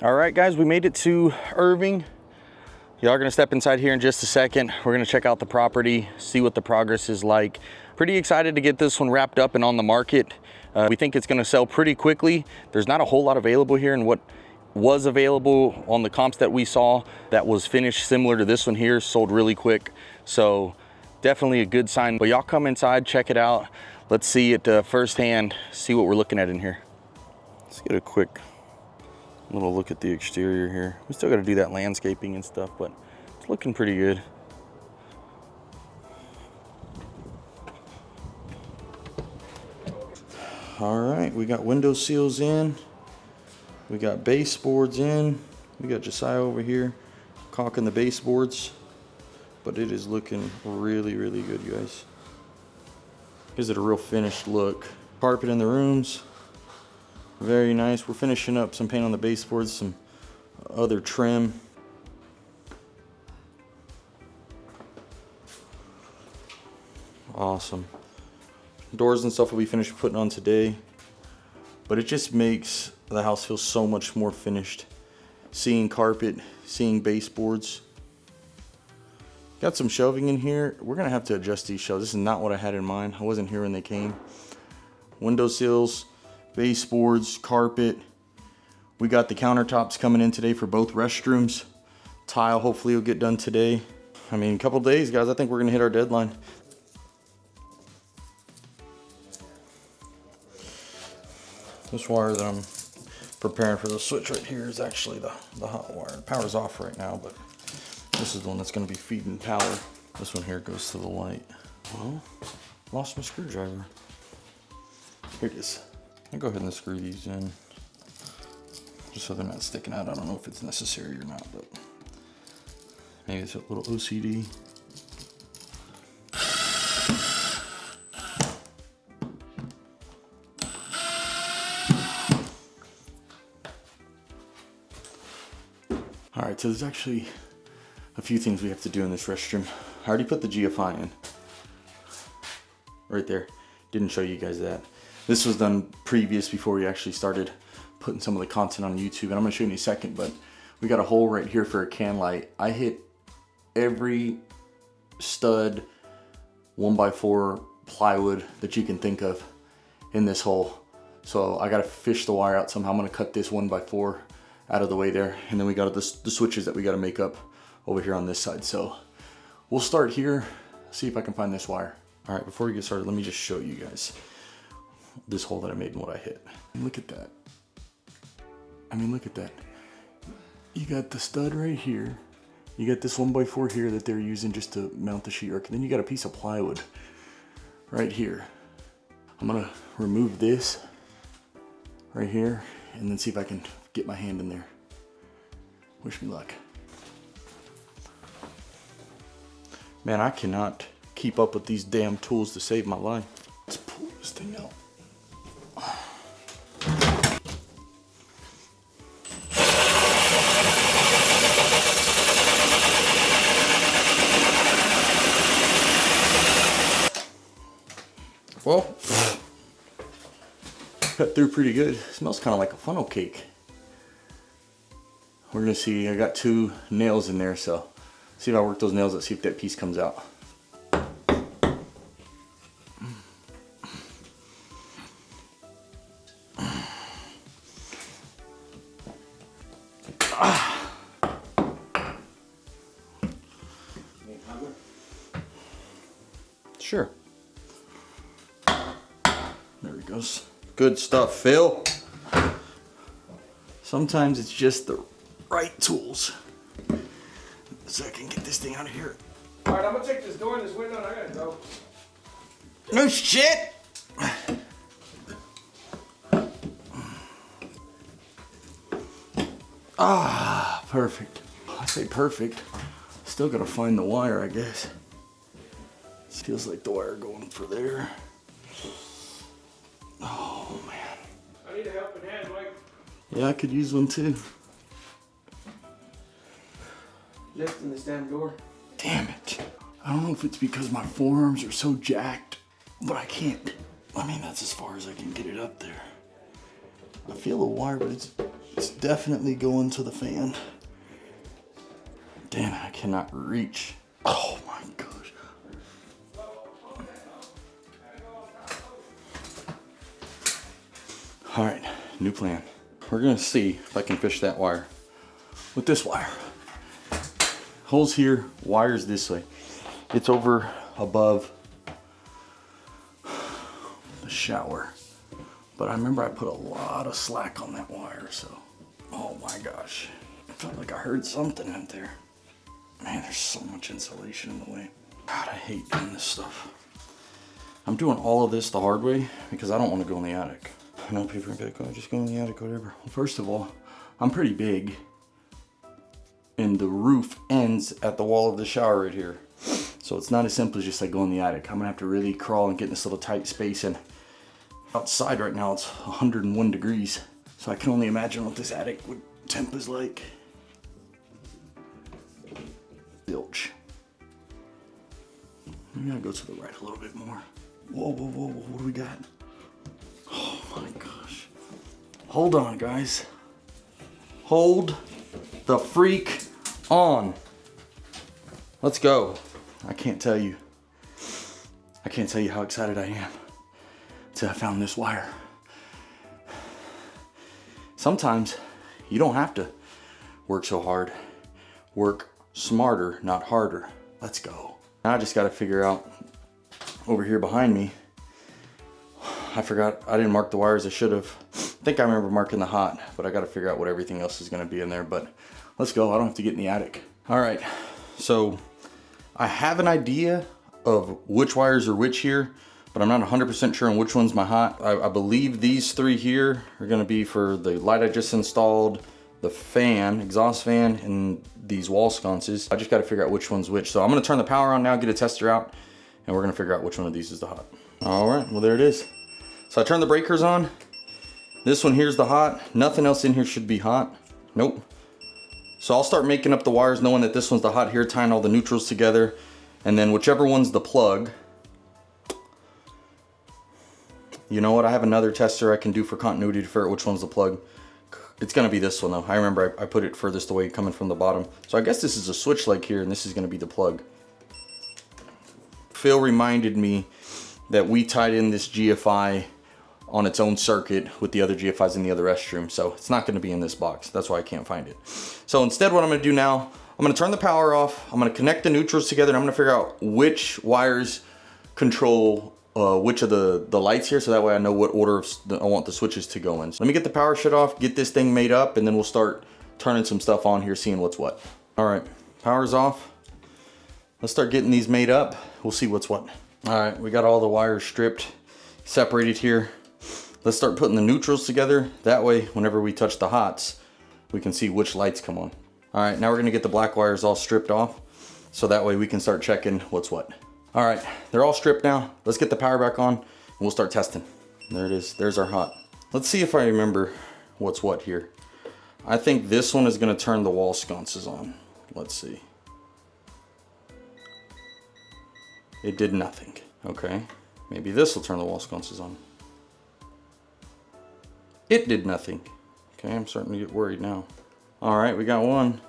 All right, guys, we made it to Irving. Y'all are gonna step inside here in just a second. We're gonna check out the property, see what the progress is like. Pretty excited to get this one wrapped up and on the market. We think it's gonna sell pretty quickly. There's not a whole lot available here, and what was available on the comps that we saw that was finished similar to this one here sold really quick. So definitely a good sign. But y'all come inside, check it out. Let's see it firsthand, see what we're looking at in here. Let's get a quick little look at the exterior here. We still got to do that landscaping and stuff, but it's looking pretty good. All right, we got window seals in. We got baseboards in. We got Josiah over here caulking the baseboards, but it is looking really, really good, guys. Gives it a real finished look. Carpet in the rooms. Very nice. We're finishing up some paint on the baseboards, some other trim. Awesome. Doors and stuff will be finished putting on today, but it just makes the house feel so much more finished. Seeing carpet, seeing baseboards. Got some shelving in here. We're gonna have to adjust these shelves. This is not what I had in mind. I wasn't here when they came. Window sills, baseboards, carpet. We got the countertops coming in today for both restrooms. Tile hopefully will get done today. I mean, a couple days, guys. I think we're gonna hit our deadline. This wire that I'm preparing for the switch right here is actually the hot wire. The power's off right now, but this is the one that's gonna be feeding power. This one here goes to the light. Well, lost my screwdriver. Here it is. I'll go ahead and screw these in, just so they're not sticking out. I don't know if it's necessary or not, but maybe it's a little OCD. All right, so there's actually a few things we have to do in this restroom. I already put the GFI in. Right there. Didn't show you guys that. This was done previous before we actually started putting some of the content on YouTube, and I'm gonna show you in a second, but we got a hole right here for a can light. I hit every stud 1x4 plywood that you can think of in this hole. So I gotta fish the wire out somehow. I'm gonna cut this 1x4 out of the way there, and then we got the switches that we gotta make up over here on this side. So we'll start here, see if I can find this wire. All right, before we get started, let me just show you guys this hole that I made and what I hit. Look at that. I mean, look at that. You got the stud right here. You got this 1x4 here that they're using just to mount the sheetrock. And then you got a piece of plywood right here. I'm gonna remove this right here and then see if I can get my hand in there. Wish me luck. Man, I cannot keep up with these damn tools to save my life. Let's pull this thing out. Well, cut through pretty good. It smells kind of like a funnel cake. We're gonna see, I got 2 nails in there, so see if I work those nails out, see if that piece comes out. Sure. There he goes. Good stuff, Phil. Sometimes it's just the right tools. So I can get this thing out of here. All right, I'm gonna take this door and this window and I gotta go. No shit! Ah, perfect. I say perfect. Still gotta find the wire, I guess. Feels like the wire going for there. Oh man. I need a helping hand, Mike. Yeah, I could use one too. Lifting this damn door. Damn it. I don't know if it's because my forearms are so jacked, but I can't. I mean, that's as far as I can get it up there. I feel the wire, but it's It's definitely going to the fan. Damn it, I cannot reach. Oh my gosh. All right, new plan. We're gonna see if I can fish that wire with this wire. Holes here, wires this way. It's over above the shower. But I remember I put a lot of slack on that wire, so. Oh my gosh. I felt like I heard something out there. Man, there's so much insulation in the way. God, I hate doing this stuff. I'm doing all of this the hard way because I don't want to go in the attic. I know people are gonna be like, oh, just go in the attic, whatever. Well, first of all, I'm pretty big. And the roof ends at the wall of the shower right here. So it's not as simple as just like go in the attic. I'm gonna have to really crawl and get in this little tight space. And outside right now it's 101 degrees. So I can only imagine what this attic temp is like. Zilch. I'm gonna go to the right a little bit more. Whoa, whoa, whoa, what do we got? Oh my gosh. Hold on, guys. Hold the freak on. Let's go. I can't tell you how excited I am to have found this wire. Sometimes you don't have to work so hard. Work smarter, not harder. Let's go. Now I just got to figure out over here behind me. I forgot, I didn't mark the wires. I should have. I think I remember marking the hot, but I got to figure out what everything else is going to be in there. But let's go. I don't have to get in the attic. All right. So I have an idea of which wires are which here, but I'm not 100% sure on which one's my hot. I believe these three here are gonna be for the light I just installed, the fan, exhaust fan, and these wall sconces. I just gotta figure out which one's which. So I'm gonna turn the power on now, get a tester out, and we're gonna figure out which one of these is the hot. All right, well there it is. So I turned the breakers on. This one here's the hot. Nothing else in here should be hot. Nope. So I'll start making up the wires knowing that this one's the hot here, tying all the neutrals together, and then whichever one's the plug. You know what, I have another tester I can do for continuity to figure out which one's the plug. It's gonna be this one though. I remember I put it furthest away coming from the bottom. So I guess this is a switch leg here and this is gonna be the plug. Phil reminded me that we tied in this GFI on its own circuit with the other GFIs in the other restroom. So it's not gonna be in this box. That's why I can't find it. So instead what I'm gonna do now, I'm gonna turn the power off. I'm gonna connect the neutrals together and I'm gonna figure out which wires control which of the lights here, so that way I know what order I want the switches to go in. So let me get the power shut off, get this thing made up, and then we'll start turning some stuff on here, seeing what's what. All right, power's off. Let's start getting these made up. We'll see what's what. All right, we got all the wires stripped, separated here. Let's start putting the neutrals together. That way, whenever we touch the hots, we can see which lights come on. All right, now we're gonna get the black wires all stripped off, so that way we can start checking what's what. All right, they're all stripped now. Let's get the power back on and we'll start testing. There it is, there's our hot. Let's see if I remember what's what here. I think this one is gonna turn the wall sconces on. Let's see. It did nothing. Okay, maybe this will turn the wall sconces on. It did nothing. Okay, I'm starting to get worried now. All right, we got one.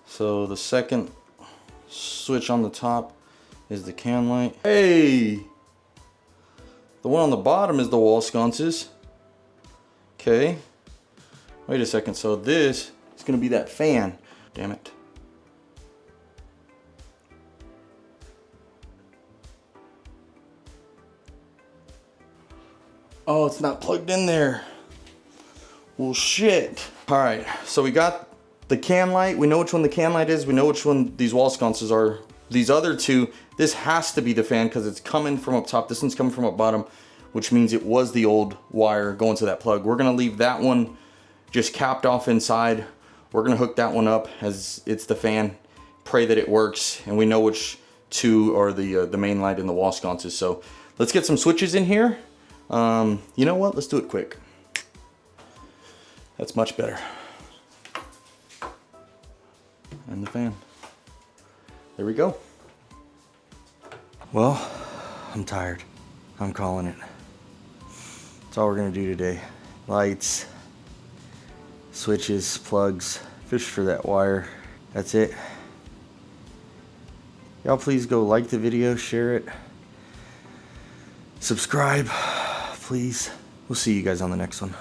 So the second switch on the top is the can light. Hey! The one on the bottom is the wall sconces. Okay. Wait a second, so this is gonna be that fan. Damn it. Oh, it's not plugged in there. Well, shit. All right, so we got the can light. We know which one the can light is. We know which one these wall sconces are. These other two, this has to be the fan because it's coming from up top. This one's coming from up bottom, which means it was the old wire going to that plug. We're gonna leave that one just capped off inside. We're gonna hook that one up as it's the fan. Pray that it works, and we know which two are the main light and the wall sconces. So let's get some switches in here. You know what? Let's do it quick. That's much better. And the fan. There we go. Well, I'm tired. I'm calling it. That's all we're gonna do today. Lights, switches, plugs, fish for that wire. That's it. Y'all please go like the video, share it, subscribe, please. We'll see you guys on the next one.